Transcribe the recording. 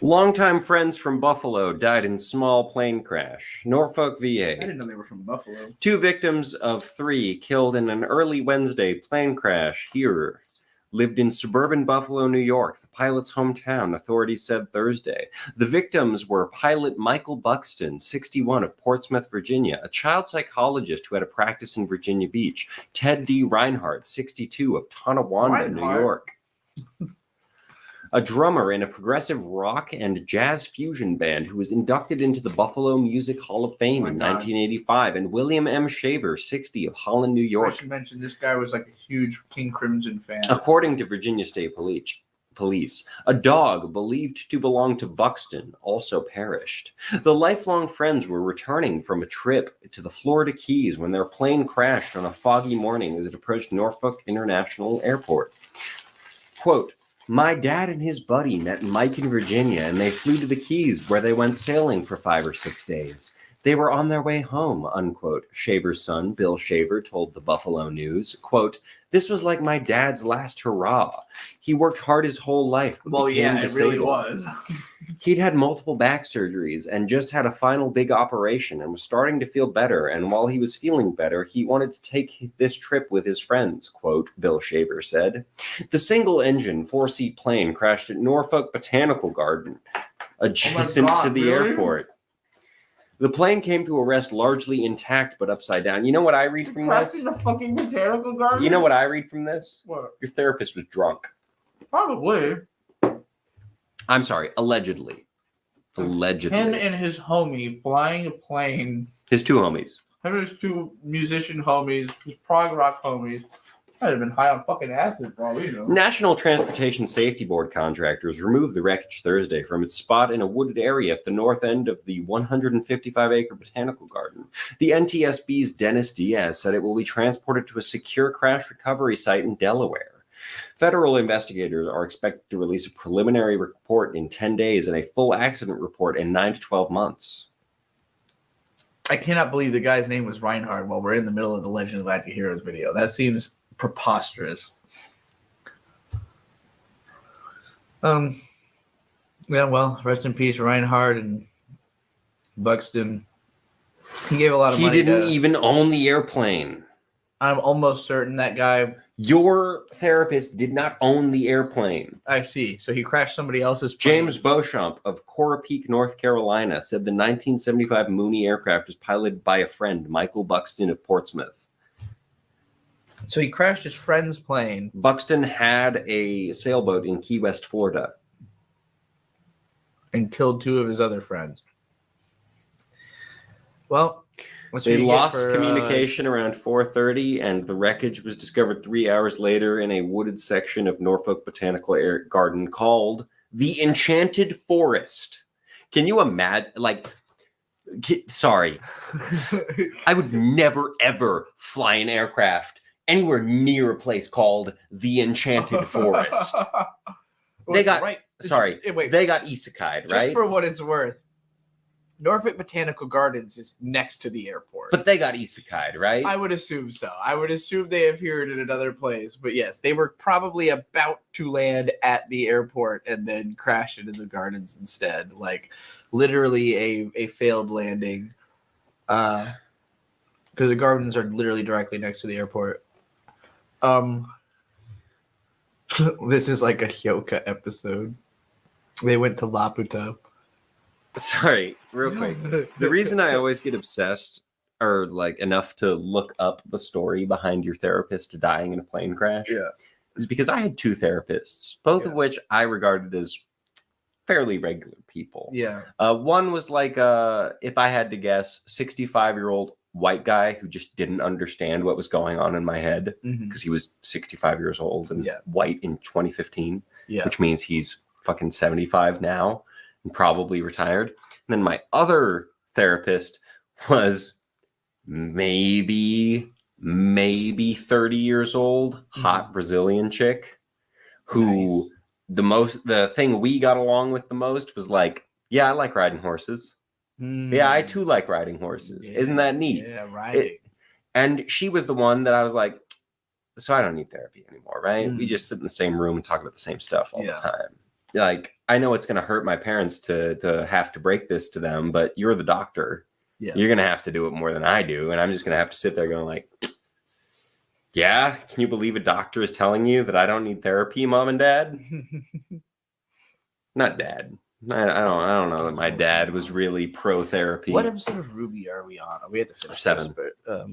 Longtime friends from Buffalo died in small plane crash. Norfolk, VA. I didn't know they were from Buffalo. 2 victims of 3 killed in an early Wednesday plane crash here. Lived in suburban Buffalo, New York, the pilot's hometown, authorities said Thursday. The victims were pilot Michael Buxton, 61, of Portsmouth, Virginia, a child psychologist who had a practice in Virginia Beach, Ted D. Reinhardt, 62, of Tonawanda, New York. A drummer in a progressive rock and jazz fusion band who was inducted into the Buffalo Music Hall of Fame in 1985, and William M. Shaver, 60, of Holland, New York. I should mention this guy was like a huge King Crimson fan. According to Virginia State Police, a dog believed to belong to Buxton also perished. The lifelong friends were returning from a trip to the Florida Keys when their plane crashed on a foggy morning as it approached Norfolk International Airport. Quote, "My dad and his buddy met Mike in Virginia, and they flew to the Keys, where they went sailing for 5 or 6 days. They were on their way home," unquote. Shaver's son, Bill Shaver, told the Buffalo News, quote, "This was like my dad's last hurrah. He worked hard his whole life. Well, yeah, it really was. He'd had multiple back surgeries and just had a final big operation and was starting to feel better. And while he was feeling better, he wanted to take this trip with his friends," quote, Bill Shaver said. The single-engine 4-seat plane crashed at Norfolk Botanical Garden, adjacent to the airport. The plane came to a rest largely intact but upside down. You know what I read from this? The fucking Botanical Garden? You know what I read from this? What? Your therapist was drunk. Probably. I'm sorry, allegedly. Allegedly. Him and his homie flying a plane. His 2 homies. Him and his 2 musician homies, his prog rock homies. Might have been high on fucking acid, probably. You know. National Transportation Safety Board contractors removed the wreckage Thursday from its spot in a wooded area at the north end of the 155-acre botanical garden. The NTSB's Dennis Diaz said it will be transported to a secure crash recovery site in Delaware. Federal investigators are expected to release a preliminary report in 10 days and a full accident report in 9 to 12 months. I cannot believe the guy's name was Reinhardt while we're in the middle of the Legend of Latin Heroes video. That seems preposterous. Yeah, well, rest in peace, Reinhardt and Buxton. He gave a lot of money. He didn't even own the airplane. I'm almost certain that guy. Your therapist did not own the airplane. I see. So he crashed somebody else's plane. James Beauchamp of Cora Peak, North Carolina, said the 1975 Mooney aircraft was piloted by a friend, Michael Buxton of Portsmouth. So he crashed his friend's plane. Buxton had a sailboat in Key West, Florida. And killed 2 of his other friends. Well, they lost communication around 4:30, and the wreckage was discovered 3 hours later in a wooded section of Norfolk Botanical Garden called the Enchanted Forest. Can you imagine? Sorry. I would never, ever fly an aircraft anywhere near a place called the Enchanted Forest. They got isekai'd, right? Just for what it's worth, Norfolk Botanical Gardens is next to the airport. But they got isekai'd, right? I would assume so. I would assume they appeared in another place. But yes, they were probably about to land at the airport and then crash into the gardens instead. Like, literally a failed landing. Because the gardens are literally directly next to the airport. This is like a Hyoka episode. They went to Laputa. Sorry, real quick. The reason I always get obsessed or enough to look up the story behind your therapist dying in a plane crash is because I had 2 therapists, both of which I regarded as fairly regular people. Yeah. One was if I had to guess, 65-year-old white guy who just didn't understand what was going on in my head because he was 65 years old and white in 2015, which means he's fucking 75 now. And probably retired. And then my other therapist was maybe 30 years old, hot Brazilian chick who the thing we got along with the most was I like riding horses. Yeah, I too like riding horses. Yeah, isn't that neat? Yeah, riding. And she was the one that I was like, so I don't need therapy anymore, right? We just sit in the same room and talk about the same stuff all the time. like, I know it's going to hurt my parents to have to break this to them, but you're the doctor. Yeah. You're going to have to do it more than I do. And I'm just going to have to sit there going like, yeah, can you believe a doctor is telling you that I don't need therapy, mom and dad? Not dad. I don't know that my dad was really pro therapy. What episode of Ruby are we on? We have to finish 7. this, but